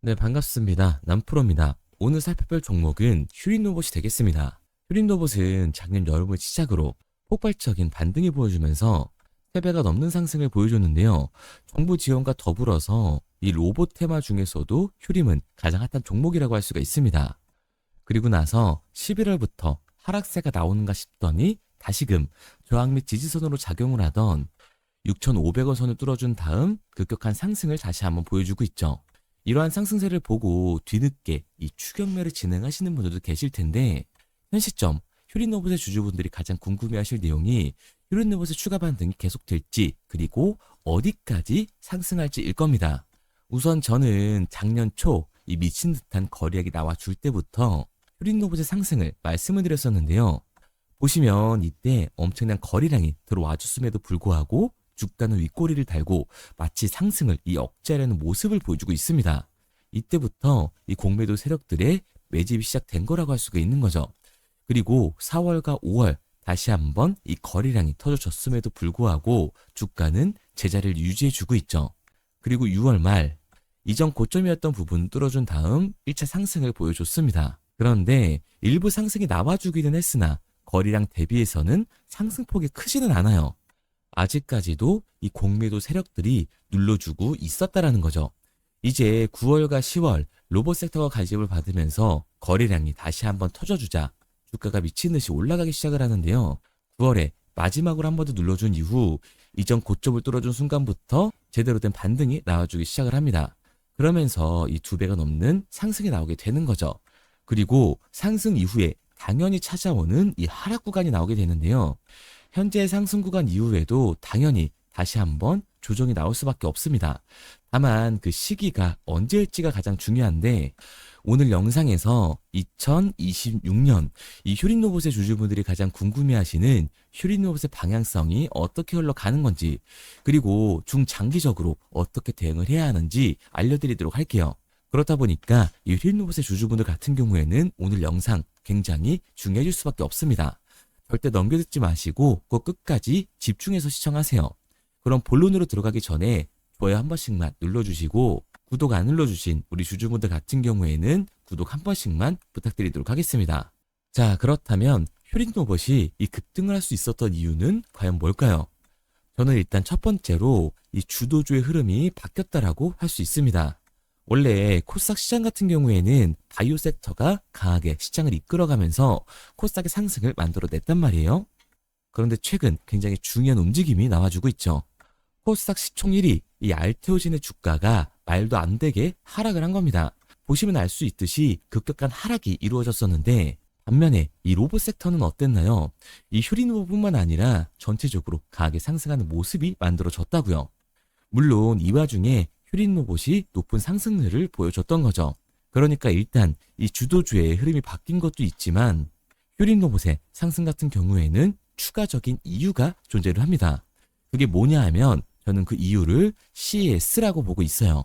네, 반갑습니다. 남프로입니다. 오늘 살펴볼 종목은 휴린 로봇이 되겠습니다. 휴린 로봇은 작년 여름을 시작으로 폭발적인 반등을 보여주면서 3배가 넘는 상승을 보여줬는데요. 정부 지원과 더불어서 이 로봇 테마 중에서도 휴림은 가장 핫한 종목이라고 할 수가 있습니다. 그리고 나서 11월부터 하락세가 나오는가 싶더니 다시금 저항 및 지지선으로 작용을 하던 6,500원 선을 뚫어준 다음 급격한 상승을 다시 한번 보여주고 있죠. 이러한 상승세를 보고 뒤늦게 이 추격매를 진행하시는 분들도 계실 텐데, 현 시점 휴린로봇의 주주분들이 가장 궁금해하실 내용이 휴린로봇의 추가 반등이 계속될지, 그리고 어디까지 상승할지일 겁니다. 우선 저는 작년 초 이 미친 듯한 거래액이 나와줄 때부터 휴린로봇의 상승을 말씀을 드렸었는데요. 보시면 이때 엄청난 거래량이 들어와 줬음에도 불구하고 주가는 윗꼬리를 달고 마치 상승을 억제하려는 모습을 보여주고 있습니다. 이때부터 이 공매도 세력들의 매집이 시작된 거라고 할 수가 있는 거죠. 그리고 4월과 5월 다시 한번 이 거래량이 터져졌음에도 불구하고 주가는 제자리를 유지해주고 있죠. 그리고 6월 말 이전 고점이었던 부분 뚫어준 다음 1차 상승을 보여줬습니다. 그런데 일부 상승이 나와주기는 했으나 거래량 대비해서는 상승폭이 크지는 않아요. 아직까지도 이 공매도 세력들이 눌러주고 있었다라는 거죠. 이제 9월과 10월 로봇 섹터가 관심을 받으면서 거래량이 다시 한번 터져주자 주가가 미친 듯이 올라가기 시작을 하는데요. 9월에 마지막으로 한 번 더 눌러준 이후 이전 고점을 뚫어준 순간부터 제대로 된 반등이 나와주기 시작을 합니다. 그러면서 이 2배가 넘는 상승이 나오게 되는 거죠. 그리고 상승 이후에 당연히 찾아오는 이 하락 구간이 나오게 되는데요. 현재 상승 구간 이후에도 당연히 다시 한번 조정이 나올 수밖에 없습니다. 다만 그 시기가 언제일지가 가장 중요한데, 오늘 영상에서 2026년 이 휴린 로봇의 주주분들이 가장 궁금해하시는 휴린 로봇의 방향성이 어떻게 흘러가는 건지, 그리고 중장기적으로 어떻게 대응을 해야 하는지 알려드리도록 할게요. 그렇다 보니까 이 휴린 로봇의 주주분들 같은 경우에는 오늘 영상 굉장히 중요해질 수밖에 없습니다. 절대 넘겨듣지 마시고 꼭 끝까지 집중해서 시청하세요. 그럼 본론으로 들어가기 전에 좋아요 한 번씩만 눌러주시고, 구독 안 눌러주신 우리 주주분들 같은 경우에는 구독 한 번씩만 부탁드리도록 하겠습니다. 자, 그렇다면 휴린 로봇이 이 급등을 할 수 있었던 이유는 과연 뭘까요? 저는 일단 첫 번째로 이 주도주의 흐름이 바뀌었다라고 할 수 있습니다. 원래 코스닥 시장 같은 경우에는 바이오 섹터가 강하게 시장을 이끌어가면서 코스닥의 상승을 만들어냈단 말이에요. 그런데 최근 굉장히 중요한 움직임이 나와주고 있죠. 코스닥 시총 1위 이 알테오진의 주가가 말도 안 되게 하락을 한 겁니다. 보시면 알 수 있듯이 급격한 하락이 이루어졌었는데, 반면에 이 로봇 섹터는 어땠나요? 이 휴린 로봇뿐만 아니라 전체적으로 강하게 상승하는 모습이 만들어졌다고요. 물론 이 와중에 휴린 로봇이 높은 상승률을 보여줬던 거죠. 그러니까 일단 이 주도주의 흐름이 바뀐 것도 있지만, 휴린 로봇의 상승 같은 경우에는 추가적인 이유가 존재를 합니다. 그게 뭐냐 하면 저는 그 이유를 CES라고 보고 있어요.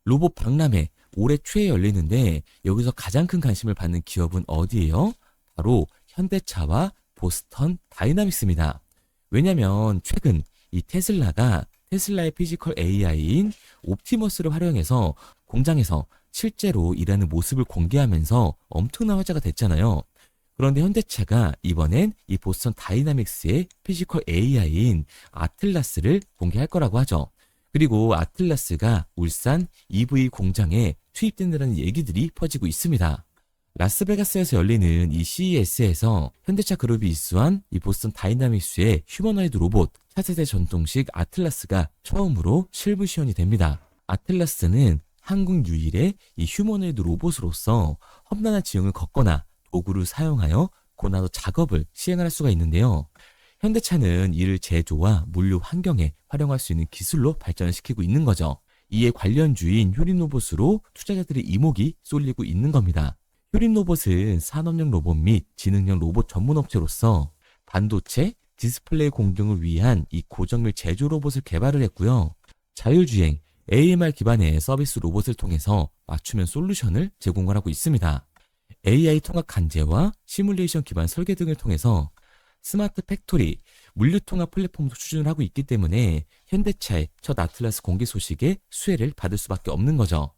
로봇 박람회 올해 초에 열리는데 여기서 가장 큰 관심을 받는 기업은 어디예요? 바로 현대차와 보스턴 다이나믹스입니다. 왜냐면 최근 이 테슬라가 테슬라의 피지컬 AI인 옵티머스를 활용해서 공장에서 실제로 일하는 모습을 공개하면서 엄청난 화제가 됐잖아요. 그런데 현대차가 이번엔 이 보스턴 다이나믹스의 피지컬 AI인 아틀라스를 공개할 거라고 하죠. 그리고 아틀라스가 울산 EV 공장에 투입된다는 얘기들이 퍼지고 있습니다. 라스베가스에서 열리는 이 CES에서 현대차 그룹이 입수한 이 보스턴 다이나믹스의 휴머노이드 로봇 차세대 전동식 아틀라스가 처음으로 실무 시연이 됩니다. 아틀라스는 한국 유일의 이 휴머노이드 로봇으로서 험난한 지형을 걷거나 도구를 사용하여 고난도 작업을 시행할 수가 있는데요. 현대차는 이를 제조와 물류 환경에 활용할 수 있는 기술로 발전을 시키고 있는 거죠. 이에 관련주인 휴린 로봇으로 투자자들의 이목이 쏠리고 있는 겁니다. 휴린 로봇은 산업용 로봇 및 지능형 로봇 전문 업체로서 반도체, 디스플레이 공정을 위한 이 고정밀 제조 로봇을 개발을 했고요. 자율주행, AMR 기반의 서비스 로봇을 통해서 맞춤형 솔루션을 제공을 하고 있습니다. AI 통합 관제와 시뮬레이션 기반 설계 등을 통해서 스마트 팩토리, 물류 통합 플랫폼도 추진을 하고 있기 때문에 현대차의 첫 아틀라스 공개 소식에 수혜를 받을 수밖에 없는 거죠.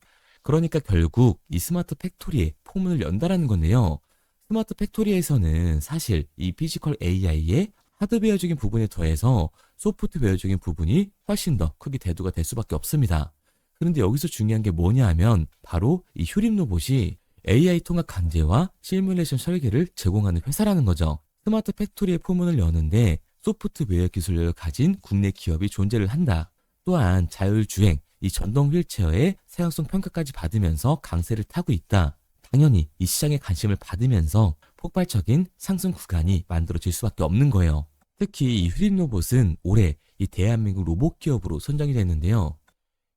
그러니까 결국 이 스마트 팩토리에 포문을 연다라는 건데요. 스마트 팩토리에서는 사실 이 피지컬 AI의 하드웨어적인 부분에 더해서 소프트웨어적인 부분이 훨씬 더 크게 대두가 될 수밖에 없습니다. 그런데 여기서 중요한 게 뭐냐 하면 바로 이 휴림 로봇이 AI 통합 강제와 시뮬레이션 설계를 제공하는 회사라는 거죠. 스마트 팩토리의 포문을 여는데 소프트웨어 기술력을 가진 국내 기업이 존재를 한다. 또한 자율주행, 이 전동 휠체어의 사용성 평가까지 받으면서 강세를 타고 있다. 당연히 이 시장에 관심을 받으면서 폭발적인 상승 구간이 만들어질 수밖에 없는 거예요. 특히 이 휴림 로봇은 올해 이 대한민국 로봇 기업으로 선정이 됐는데요.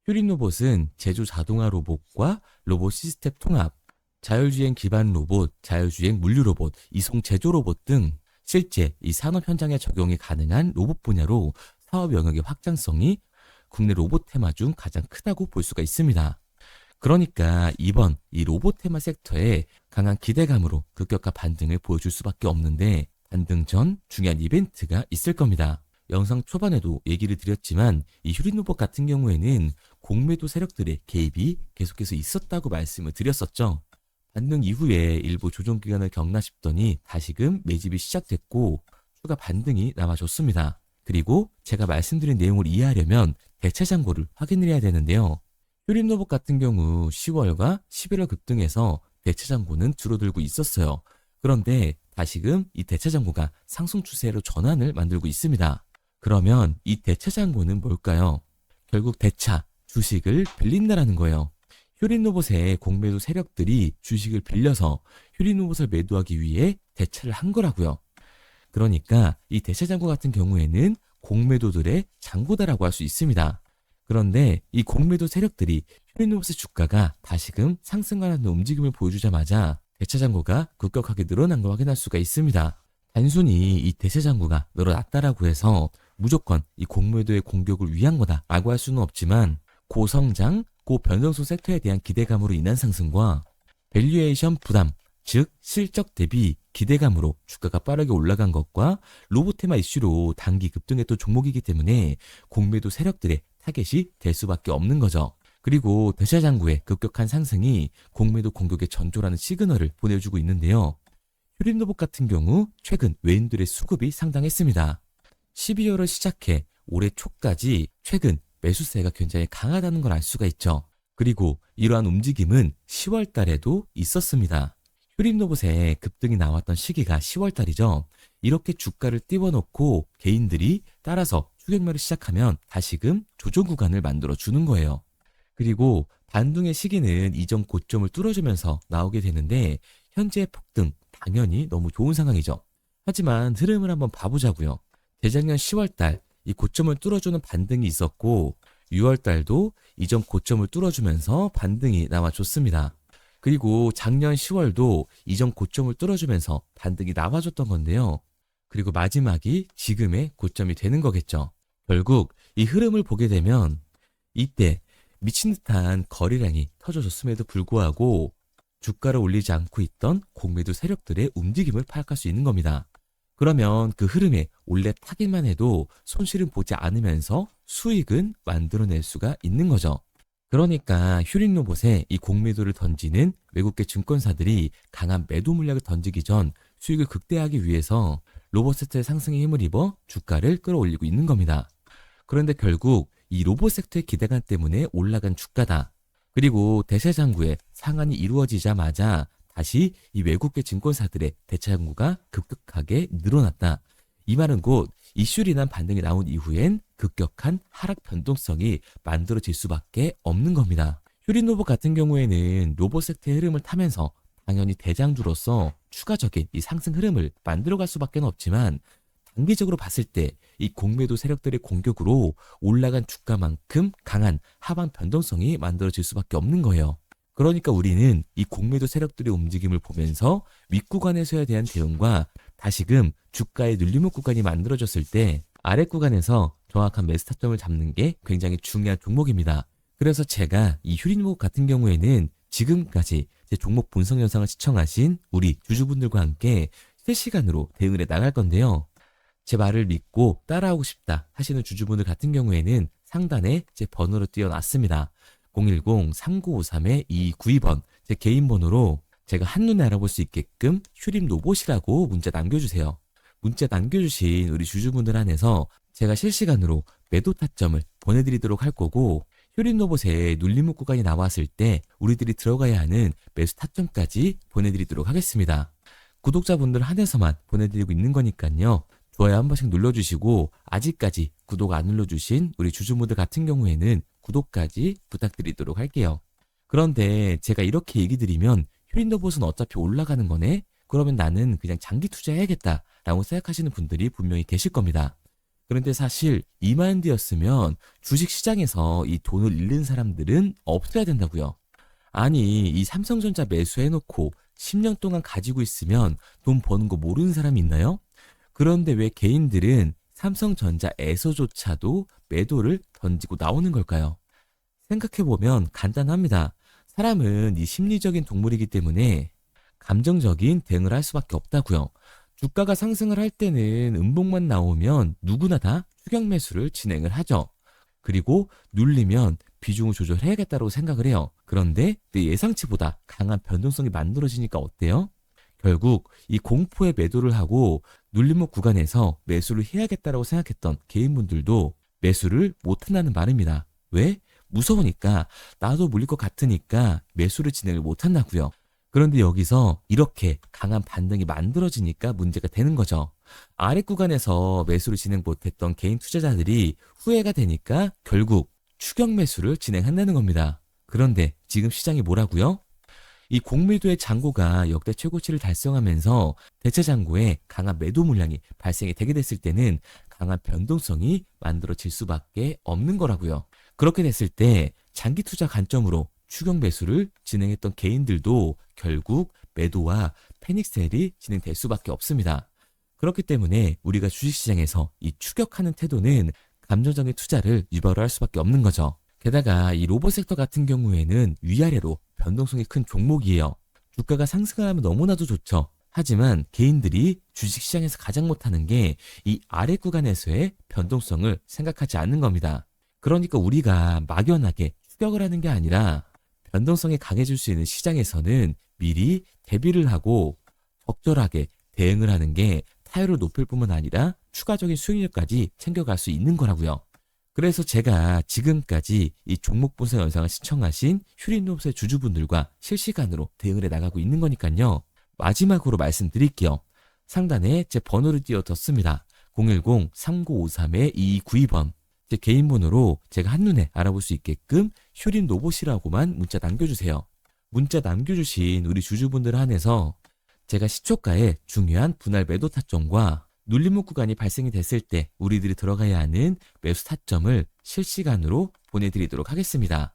휴림 로봇은 제조 자동화 로봇과 로봇 시스템 통합, 자율주행 기반 로봇, 자율주행 물류 로봇, 이송 제조 로봇 등 실제 이 산업 현장에 적용이 가능한 로봇 분야로 사업 영역의 확장성이 국내 로봇 테마 중 가장 크다고 볼 수가 있습니다. 그러니까 이번 이 로봇 테마 섹터에 강한 기대감으로 급격한 반등을 보여줄 수밖에 없는데 반등 전 중요한 이벤트가 있을 겁니다. 영상 초반에도 얘기를 드렸지만 이 휴림 로봇 같은 경우에는 공매도 세력들의 개입이 계속해서 있었다고 말씀을 드렸었죠. 반등 이후에 일부 조정 기간을 겪나 싶더니 다시금 매집이 시작됐고 추가 반등이 남아줬습니다. 그리고 제가 말씀드린 내용을 이해하려면 대체 잔고를 확인을 해야 되는데요. 휴림 로봇 같은 경우 10월과 11월 급등해서 대체 잔고는 줄어들고 있었어요. 그런데 다시금 이 대체 잔고가 상승 추세로 전환을 만들고 있습니다. 그러면 이 대체 잔고는 뭘까요? 결국 대차, 주식을 빌린다라는 거예요. 휴림 로봇의 공매도 세력들이 주식을 빌려서 휴림 로봇을 매도하기 위해 대차를 한 거라고요. 그러니까 이 대차 잔고 같은 경우에는 공매도들의 잔고다라고 할 수 있습니다. 그런데 이 공매도 세력들이 휴림 로봇의 주가가 다시금 상승하는 움직임을 보여주자마자 대차 잔고가 급격하게 늘어난 걸 확인할 수가 있습니다. 단순히 이 대차 잔고가 늘어났다라고 해서 무조건 이 공매도의 공격을 위한 거다라고 할 수는 없지만 고성장, 고변동성 섹터에 대한 기대감으로 인한 상승과 밸류에이션 부담, 즉 실적 대비 기대감으로 주가가 빠르게 올라간 것과 로봇 테마 이슈로 단기 급등했던 종목이기 때문에 공매도 세력들의 타겟이 될 수밖에 없는 거죠. 그리고 대차 잔고의 급격한 상승이 공매도 공격의 전조라는 시그널을 보내주고 있는데요. 휴림 로봇 같은 경우 최근 외인들의 수급이 상당했습니다. 12월을 시작해 올해 초까지 최근 매수세가 굉장히 강하다는 걸 알 수가 있죠. 그리고 이러한 움직임은 10월 달에도 있었습니다. 휴림 로봇의 급등이 나왔던 시기가 10월 달이죠. 이렇게 주가를 띄워놓고 개인들이 따라서 추격매를 시작하면 다시금 조정 구간을 만들어 주는 거예요. 그리고 반등의 시기는 이전 고점을 뚫어주면서 나오게 되는데 현재의 폭등 당연히 너무 좋은 상황이죠. 하지만 흐름을 한번 봐보자고요. 재작년 10월 달 이 고점을 뚫어주는 반등이 있었고 6월 달도 이전 고점을 뚫어주면서 반등이 나와줬습니다. 그리고 작년 10월도 이전 고점을 뚫어주면서 반등이 나와줬던 건데요. 그리고 마지막이 지금의 고점이 되는 거겠죠. 결국 이 흐름을 보게 되면 이때 미친 듯한 거래량이 터져줬음에도 불구하고 주가를 올리지 않고 있던 공매도 세력들의 움직임을 파악할 수 있는 겁니다. 그러면 그 흐름에 원래 타깃만 해도 손실은 보지 않으면서 수익은 만들어낼 수가 있는 거죠. 그러니까 휴림 로봇에 이 공매도를 던지는 외국계 증권사들이 강한 매도 물량을 던지기 전 수익을 극대화하기 위해서 로봇 섹터의 상승에 힘을 입어 주가를 끌어올리고 있는 겁니다. 그런데 결국 이 로봇 섹터의 기대감 때문에 올라간 주가다. 그리고 대차 잔고의 상한이 이루어지자마자 다시 이 외국계 증권사들의 대차 잔고가 급격하게 늘어났다. 이 말은 곧 이슈로 인한 반등이 나온 이후엔 급격한 하락 변동성이 만들어질 수밖에 없는 겁니다. 휴림 로봇 같은 경우에는 로봇 섹터의 흐름을 타면서 당연히 대장주로서 추가적인 이 상승 흐름을 만들어갈 수밖에 없지만 단기적으로 봤을 때 이 공매도 세력들의 공격으로 올라간 주가만큼 강한 하방 변동성이 만들어질 수밖에 없는 거예요. 그러니까 우리는 이 공매도 세력들의 움직임을 보면서 윗구간에서에 대한 대응과 다시금 주가의 눌림목 구간이 만들어졌을 때 아랫 구간에서 정확한 매수 타점을 잡는 게 굉장히 중요한 종목입니다. 그래서 제가 이 휴림 로봇 같은 경우에는 지금까지 제 종목 분석 영상을 시청하신 우리 주주분들과 함께 실시간으로 대응을 해 나갈 건데요. 제 말을 믿고 따라하고 싶다 하시는 주주분들 같은 경우에는 상단에 제 번호를 띄워놨습니다. 010-3953-2292번 제 개인 번호로 제가 한눈에 알아볼 수 있게끔 휴림 로봇이라고 문자 남겨주세요. 문자 남겨주신 우리 주주분들 한해서 제가 실시간으로 매도 타점을 보내드리도록 할 거고, 휴림 로봇에 눌림목 구간이 나왔을 때 우리들이 들어가야 하는 매수 타점까지 보내드리도록 하겠습니다. 구독자분들 한해서만 보내드리고 있는 거니까요. 좋아요 한 번씩 눌러주시고, 아직까지 구독 안 눌러주신 우리 주주분들 같은 경우에는 구독까지 부탁드리도록 할게요. 그런데 제가 이렇게 얘기 드리면 휴림 로봇은 어차피 올라가는 거네? 그러면 나는 그냥 장기 투자해야겠다 라고 생각하시는 분들이 분명히 계실 겁니다. 그런데 사실 이 마인드였으면 주식시장에서 이 돈을 잃는 사람들은 없어야 된다고요. 아니, 이 삼성전자 매수해놓고 10년 동안 가지고 있으면 돈 버는 거 모르는 사람이 있나요? 그런데 왜 개인들은 삼성전자에서조차도 매도를 던지고 나오는 걸까요? 생각해보면 간단합니다. 사람은 이 심리적인 동물이기 때문에 감정적인 대응을 할 수밖에 없다고요. 주가가 상승을 할 때는 음봉만 나오면 누구나 다 추격 매수를 진행을 하죠. 그리고 눌리면 비중을 조절해야겠다고 생각을 해요. 그런데 내 예상치보다 강한 변동성이 만들어지니까 어때요? 결국 이 공포에 매도를 하고 눌림목 구간에서 매수를 해야겠다고 생각했던 개인분들도 매수를 못한다는 말입니다. 왜? 무서우니까, 나도 물릴 것 같으니까 매수를 진행을 못한다고요. 그런데 여기서 이렇게 강한 반등이 만들어지니까 문제가 되는 거죠. 아래 구간에서 매수를 진행 못했던 개인 투자자들이 후회가 되니까 결국 추격 매수를 진행한다는 겁니다. 그런데 지금 시장이 뭐라고요? 이 공매도의 잔고가 역대 최고치를 달성하면서 대체 잔고에 강한 매도 물량이 발생이 되게 됐을 때는 강한 변동성이 만들어질 수밖에 없는 거라고요. 그렇게 됐을 때 장기 투자 관점으로 추격 매수를 진행했던 개인들도 결국 매도와 패닉셀이 진행될 수밖에 없습니다. 그렇기 때문에 우리가 주식시장에서 이 추격하는 태도는 감정적인 투자를 유발을 할 수밖에 없는 거죠. 게다가 이 로봇 섹터 같은 경우에는 위아래로 변동성이 큰 종목이에요. 주가가 상승을 하면 너무나도 좋죠. 하지만 개인들이 주식시장에서 가장 못하는 게 이 아래 구간에서의 변동성을 생각하지 않는 겁니다. 그러니까 우리가 막연하게 추격을 하는 게 아니라 변동성이 강해질 수 있는 시장에서는 미리 대비를 하고 적절하게 대응을 하는 게 타율을 높일 뿐만 아니라 추가적인 수익률까지 챙겨갈 수 있는 거라고요. 그래서 제가 지금까지 이 종목 분석 영상을 시청하신 휴림로봇의 주주분들과 실시간으로 대응을 해 나가고 있는 거니까요. 마지막으로 말씀드릴게요. 상단에 제 번호를 띄워뒀습니다. 010-3953-2292번. 제 개인 번호로 제가 한눈에 알아볼 수 있게끔 휴림 로봇이라고만 문자 남겨주세요. 문자 남겨주신 우리 주주분들 한해서 제가 시초가의 중요한 분할 매도 타점과 눌림목 구간이 발생이 됐을 때 우리들이 들어가야 하는 매수 타점을 실시간으로 보내드리도록 하겠습니다.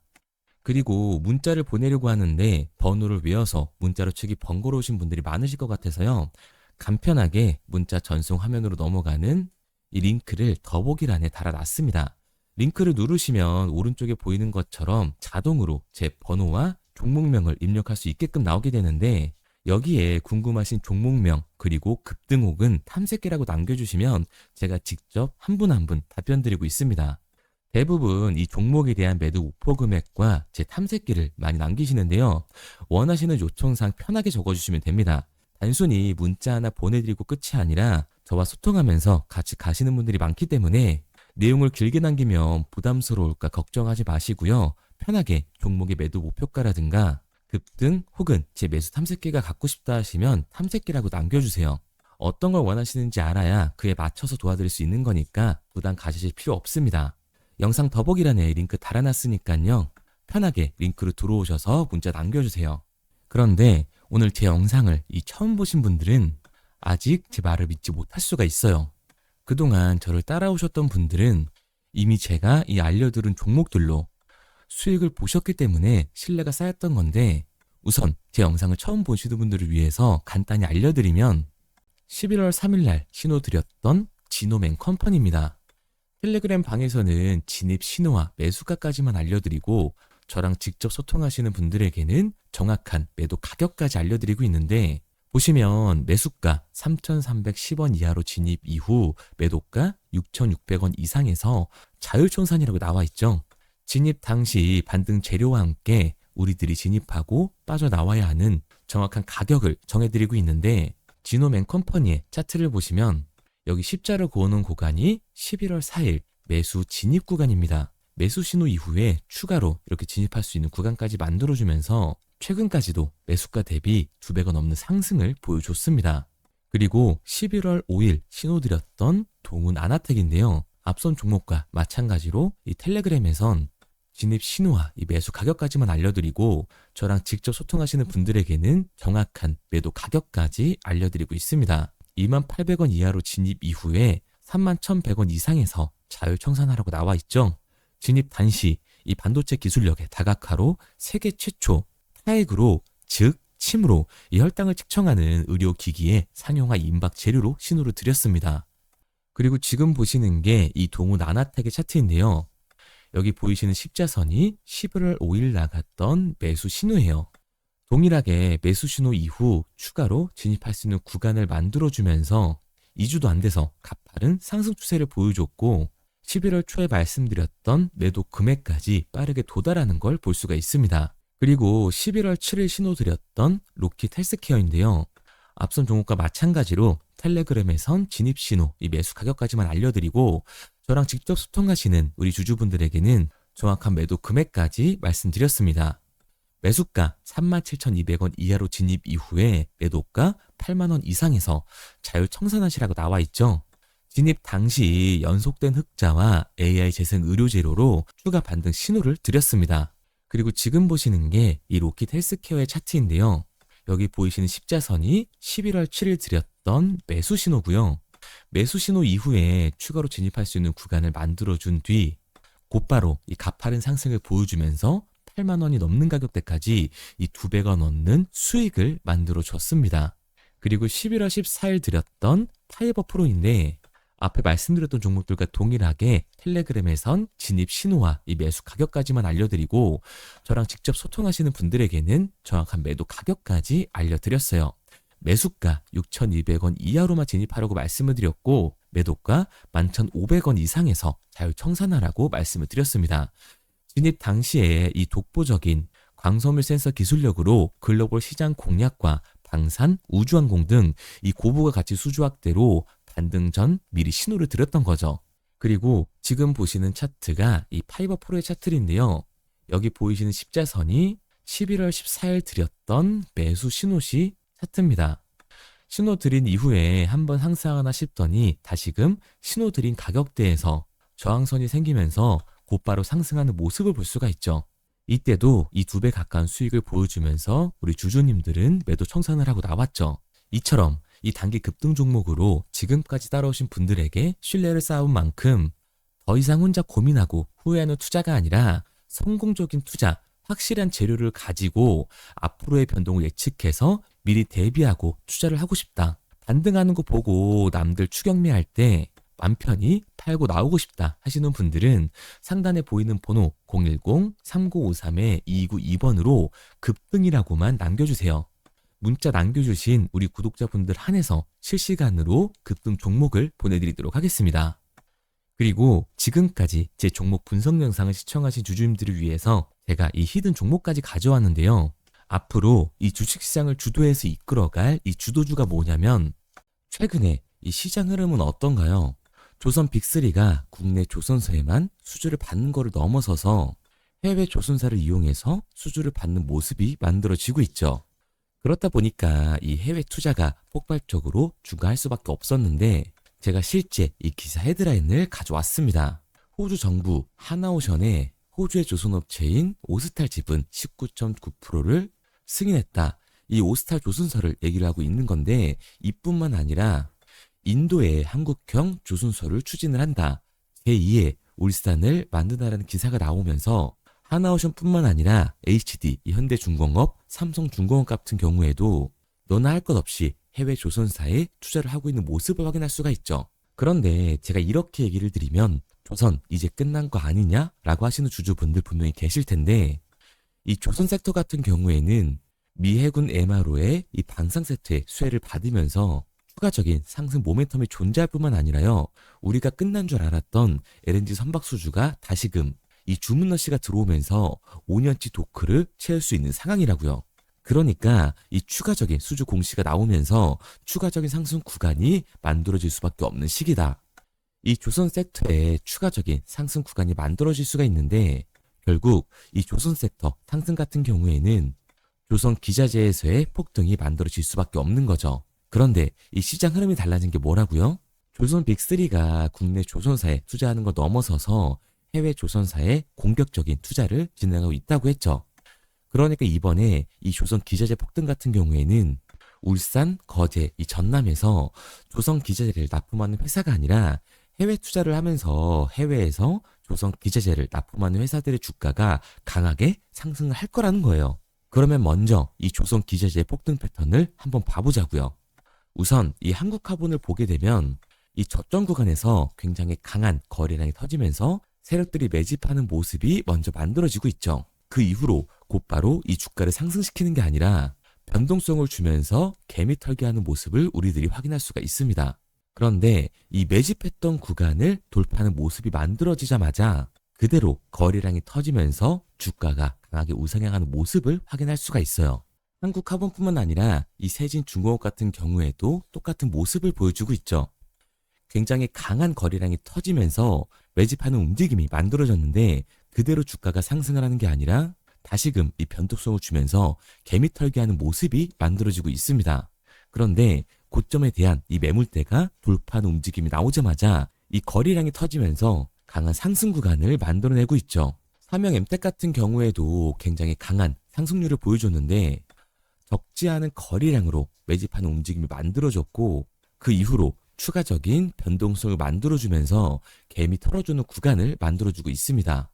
그리고 문자를 보내려고 하는데 번호를 외워서 문자로 치기 번거로우신 분들이 많으실 것 같아서요. 간편하게 문자 전송 화면으로 넘어가는 이 링크를 더보기란에 달아놨습니다. 링크를 누르시면 오른쪽에 보이는 것처럼 자동으로 제 번호와 종목명을 입력할 수 있게끔 나오게 되는데, 여기에 궁금하신 종목명 그리고 급등 혹은 탐색기라고 남겨주시면 제가 직접 한 분 한 분 답변 드리고 있습니다. 대부분 이 종목에 대한 매도 목표 금액과 제 탐색기를 많이 남기시는데요. 원하시는 요청사항 편하게 적어주시면 됩니다. 단순히 문자 하나 보내드리고 끝이 아니라 저와 소통하면서 같이 가시는 분들이 많기 때문에 내용을 길게 남기면 부담스러울까 걱정하지 마시고요. 편하게 종목의 매도 목표가라든가 급등 혹은 제 매수 탐색기가 갖고 싶다 하시면 탐색기라고 남겨주세요. 어떤 걸 원하시는지 알아야 그에 맞춰서 도와드릴 수 있는 거니까 부담 가지실 필요 없습니다. 영상 더보기란에 링크 달아놨으니까요. 편하게 링크로 들어오셔서 문자 남겨주세요. 그런데 오늘 제 영상을 처음 보신 분들은 아직 제 말을 믿지 못할 수가 있어요. 그동안 저를 따라오셨던 분들은 이미 제가 알려드린 종목들로 수익을 보셨기 때문에 신뢰가 쌓였던 건데, 우선 제 영상을 처음 보시는 분들을 위해서 간단히 알려드리면 11월 3일날 신호 드렸던 지노맨 컴퍼니입니다. 텔레그램 방에서는 진입 신호와 매수가까지만 알려드리고 저랑 직접 소통하시는 분들에게는 정확한 매도 가격까지 알려드리고 있는데, 보시면 매수가 3,310원 이하로 진입 이후 매도가 6,600원 이상에서 자율청산이라고 나와 있죠. 진입 당시 반등 재료와 함께 우리들이 진입하고 빠져나와야 하는 정확한 가격을 정해드리고 있는데, 지노맨컴퍼니의 차트를 보시면 여기 십자를 그어놓은 구간이 11월 4일 매수 진입 구간입니다. 매수 신호 이후에 추가로 이렇게 진입할 수 있는 구간까지 만들어주면서 최근까지도 매수가 대비 2배가 넘는 상승을 보여줬습니다. 그리고 11월 5일 신호드렸던 동훈 아나텍인데요. 앞선 종목과 마찬가지로 이 텔레그램에선 진입 신호와 이 매수 가격까지만 알려드리고 저랑 직접 소통하시는 분들에게는 정확한 매도 가격까지 알려드리고 있습니다. 28,000원 이하로 진입 이후에 31,100원 이상에서 자율 청산하라고 나와 있죠. 진입 단시 이 반도체 기술력의 다각화로 세계 최초 타액으로, 즉 침으로 이 혈당을 측정하는 의료기기의 상용화 임박 재료로 신호를 드렸습니다. 그리고 지금 보시는 게 이 동훈 아나텍의 차트인데요. 여기 보이시는 십자선이 11월 5일 나갔던 매수 신호예요. 동일하게 매수 신호 이후 추가로 진입할 수 있는 구간을 만들어주면서 2주도 안 돼서 가파른 상승 추세를 보여줬고 11월 초에 말씀드렸던 매도 금액까지 빠르게 도달하는 걸 볼 수가 있습니다. 그리고 11월 7일 신호 드렸던 로킷 헬스케어인데요. 앞선 종목과 마찬가지로 텔레그램에선 진입 신호, 이 매수 가격까지만 알려드리고 저랑 직접 소통하시는 우리 주주분들에게는 정확한 매도 금액까지 말씀드렸습니다. 매수가 37,200원 이하로 진입 이후에 매도가 8만원 이상에서 자율 청산하시라고 나와 있죠. 진입 당시 연속된 흑자와 AI 재생 의료 재료로 추가 반등 신호를 드렸습니다. 그리고 지금 보시는 게 이 로킷 헬스케어의 차트인데요. 여기 보이시는 십자선이 11월 7일 드렸던 매수 신호고요. 매수 신호 이후에 추가로 진입할 수 있는 구간을 만들어준 뒤 곧바로 이 가파른 상승을 보여주면서 8만 원이 넘는 가격대까지 이 2배가 넘는 수익을 만들어 줬습니다. 그리고 11월 14일 드렸던 파이버 프로인데 앞에 말씀드렸던 종목들과 동일하게 텔레그램에선 진입 신호와 이 매수 가격까지만 알려드리고 저랑 직접 소통하시는 분들에게는 정확한 매도 가격까지 알려드렸어요. 매수가 6,200원 이하로만 진입하라고 말씀을 드렸고 매도가 11,500원 이상에서 자율 청산하라고 말씀을 드렸습니다. 진입 당시에 이 독보적인 광섬유 센서 기술력으로 글로벌 시장 공략과 방산, 우주항공 등 이 고부가 가치 수주 확대로 반등 전 미리 신호를 드렸던 거죠. 그리고 지금 보시는 차트가 이 파이버 프로의 차트인데요. 여기 보이시는 십자선이 11월 14일 드렸던 매수 신호시 차트입니다. 신호 드린 이후에 한번 상승하나 싶더니 다시금 신호 드린 가격대에서 저항선이 생기면서 곧바로 상승하는 모습을 볼 수가 있죠. 이때도 이 2배 가까운 수익을 보여주면서 우리 주주님들은 매도 청산을 하고 나왔죠. 이처럼 이 단기 급등 종목으로 지금까지 따라오신 분들에게 신뢰를 쌓은 만큼 더 이상 혼자 고민하고 후회하는 투자가 아니라 성공적인 투자, 확실한 재료를 가지고 앞으로의 변동을 예측해서 미리 대비하고 투자를 하고 싶다. 반등하는 거 보고 남들 추격매할 때 맘 편히 팔고 나오고 싶다 하시는 분들은 상단에 보이는 번호 010-3953-2292번으로 급등이라고만 남겨주세요. 문자 남겨주신 우리 구독자분들 한해서 실시간으로 급등 종목을 보내드리도록 하겠습니다. 그리고 지금까지 제 종목 분석 영상을 시청하신 주주님들을 위해서 제가 이 히든 종목까지 가져왔는데요. 앞으로 이 주식시장을 주도해서 이끌어갈 이 주도주가 뭐냐면 최근에 이 시장 흐름은 어떤가요? 조선 빅3가 국내 조선사에만 수주를 받는 거를 넘어서서 해외 조선사를 이용해서 수주를 받는 모습이 만들어지고 있죠. 그렇다 보니까 이 해외 투자가 폭발적으로 증가할 수밖에 없었는데 제가 실제 이 기사 헤드라인을 가져왔습니다. 호주 정부 하나오션에 호주의 조선업체인 오스탈 지분 19.9%를 승인했다. 이 오스탈 조선사를 얘기를 하고 있는 건데 이뿐만 아니라 인도의 한국형 조선소를 추진을 한다. 제2의 울산을 만든다라는 기사가 나오면서 하나오션뿐만 아니라 HD, 현대중공업, 삼성중공업 같은 경우에도 너나 할 것 없이 해외 조선사에 투자를 하고 있는 모습을 확인할 수가 있죠. 그런데 제가 이렇게 얘기를 드리면 조선 이제 끝난 거 아니냐라고 하시는 주주분들 분명히 계실 텐데 이 조선 섹터 같은 경우에는 미 해군 MRO의 이 방산 세트의 수혜를 받으면서 추가적인 상승 모멘텀이 존재할 뿐만 아니라요. 우리가 끝난 줄 알았던 LNG 선박 수주가 다시금 이 주문러시가 들어오면서 5년치 도크를 채울 수 있는 상황이라고요. 그러니까 이 추가적인 수주 공시가 나오면서 추가적인 상승 구간이 만들어질 수밖에 없는 시기다. 이 조선 섹터에 추가적인 상승 구간이 만들어질 수가 있는데 결국 이 조선 섹터 상승 같은 경우에는 조선 기자재에서의 폭등이 만들어질 수밖에 없는 거죠. 그런데 이 시장 흐름이 달라진 게 뭐라고요? 조선 빅3가 국내 조선사에 투자하는 거 넘어서서 해외 조선사에 공격적인 투자를 진행하고 있다고 했죠. 그러니까 이번에 이 조선 기자재 폭등 같은 경우에는 울산, 거제, 이 전남에서 조선 기자재를 납품하는 회사가 아니라 해외 투자를 하면서 해외에서 조선 기자재를 납품하는 회사들의 주가가 강하게 상승을 할 거라는 거예요. 그러면 먼저 이 조선 기자재의 폭등 패턴을 한번 봐보자고요. 우선 이 한국화본을 보게 되면 이 저점 구간에서 굉장히 강한 거래량이 터지면서 세력들이 매집하는 모습이 먼저 만들어지고 있죠. 그 이후로 곧바로 이 주가를 상승시키는 게 아니라 변동성을 주면서 개미 털기하는 모습을 우리들이 확인할 수가 있습니다. 그런데 이 매집했던 구간을 돌파하는 모습이 만들어지자마자 그대로 거래량이 터지면서 주가가 강하게 우상향하는 모습을 확인할 수가 있어요. 한국화본뿐만 아니라 이 세진중공업 같은 경우에도 똑같은 모습을 보여주고 있죠. 굉장히 강한 거래량이 터지면서 매집하는 움직임이 만들어졌는데 그대로 주가가 상승을 하는 게 아니라 다시금 이 변동성을 주면서 개미 털기하는 모습이 만들어지고 있습니다. 그런데 고점에 대한 이 매물대가 돌파하는 움직임이 나오자마자 이 거래량이 터지면서 강한 상승 구간을 만들어내고 있죠. 삼형 엠텍 같은 경우에도 굉장히 강한 상승률을 보여줬는데 적지 않은 거래량으로 매집하는 움직임이 만들어졌고 그 이후로 추가적인 변동성을 만들어주면서 개미 털어주는 구간을 만들어주고 있습니다.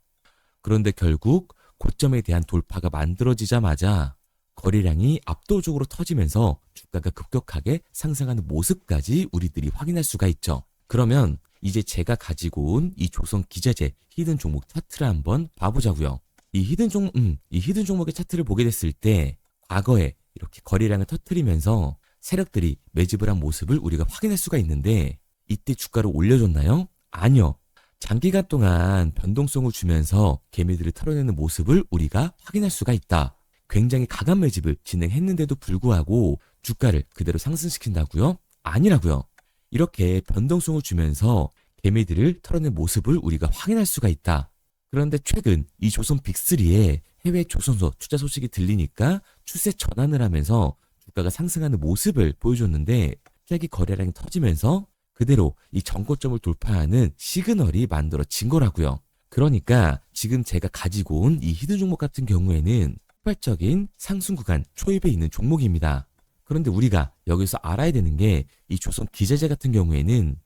그런데 결국 고점에 대한 돌파가 만들어지자마자 거래량이 압도적으로 터지면서 주가가 급격하게 상승하는 모습까지 우리들이 확인할 수가 있죠. 그러면 이제 제가 가지고 온 이 조선 기자재 히든 종목 차트를 한번 봐보자고요. 이 히든 종목의 차트를 보게 됐을 때 과거에 이렇게 거래량을 터뜨리면서 세력들이 매집을 한 모습을 우리가 확인할 수가 있는데 이때 주가를 올려줬나요? 아니요. 장기간 동안 변동성을 주면서 개미들을 털어내는 모습을 우리가 확인할 수가 있다. 굉장히 강한 매집을 진행했는데도 불구하고 주가를 그대로 상승시킨다고요? 아니라고요. 이렇게 변동성을 주면서 개미들을 털어낸 모습을 우리가 확인할 수가 있다. 그런데 최근 이 조선 빅3의 해외 조선소 투자 소식이 들리니까 추세 전환을 하면서 주가가 상승하는 모습을 보여줬는데 갑자기 거래량이 터지면서 그대로 이 전고점을 돌파하는 시그널이 만들어진 거라고요. 그러니까 지금 제가 가지고 온 이 히든 종목 같은 경우에는 폭발적인 상승 구간 초입에 있는 종목입니다. 그런데 우리가 여기서 알아야 되는 게 이 조선 기자재 같은 경우에는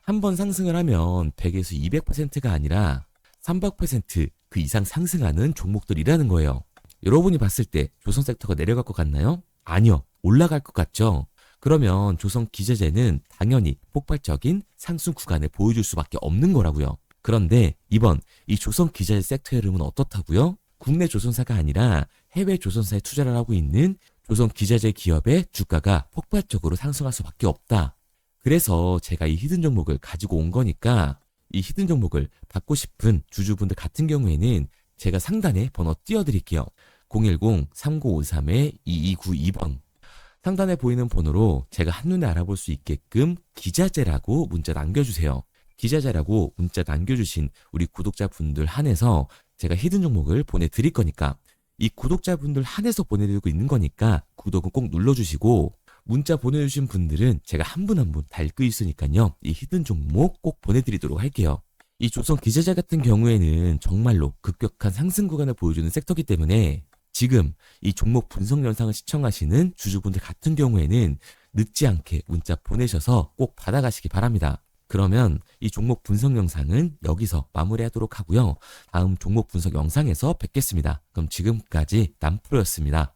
한 번 상승을 하면 100에서 200%가 아니라 300%그 이상 상승하는 종목들이라는 거예요. 여러분이 봤을 때 조선 섹터가 내려갈 것 같나요? 아니요. 올라갈 것 같죠? 그러면 조선 기자재는 당연히 폭발적인 상승 구간을 보여줄 수밖에 없는 거라고요. 그런데 이번 이 조선 기자재 섹터의 흐름은 어떻다고요? 국내 조선사가 아니라 해외 조선사에 투자를 하고 있는 조선 기자재 기업의 주가가 폭발적으로 상승할 수밖에 없다. 그래서 제가 이 히든 종목을 가지고 온 거니까 이 히든 종목을 받고 싶은 주주분들 같은 경우에는 제가 상단에 번호 띄워드릴게요. 010-3953-2292번 상단에 보이는 번호로 제가 한눈에 알아볼 수 있게끔 기자재라고 문자 남겨주세요. 기자재라고 문자 남겨주신 우리 구독자분들 한해서 제가 히든 종목을 보내드릴 거니까 이 구독자분들 한해서 보내드리고 있는 거니까 구독은 꼭 눌러주시고 문자 보내주신 분들은 제가 한 분 한 분 다 읽고 있으니까요. 이 히든 종목 꼭 보내드리도록 할게요. 이 조선 기자재 같은 경우에는 정말로 급격한 상승 구간을 보여주는 섹터이기 때문에 지금 이 종목 분석 영상을 시청하시는 주주분들 같은 경우에는 늦지 않게 문자 보내셔서 꼭 받아가시기 바랍니다. 그러면 이 종목 분석 영상은 여기서 마무리하도록 하고요. 다음 종목 분석 영상에서 뵙겠습니다. 그럼 지금까지 남프로였습니다.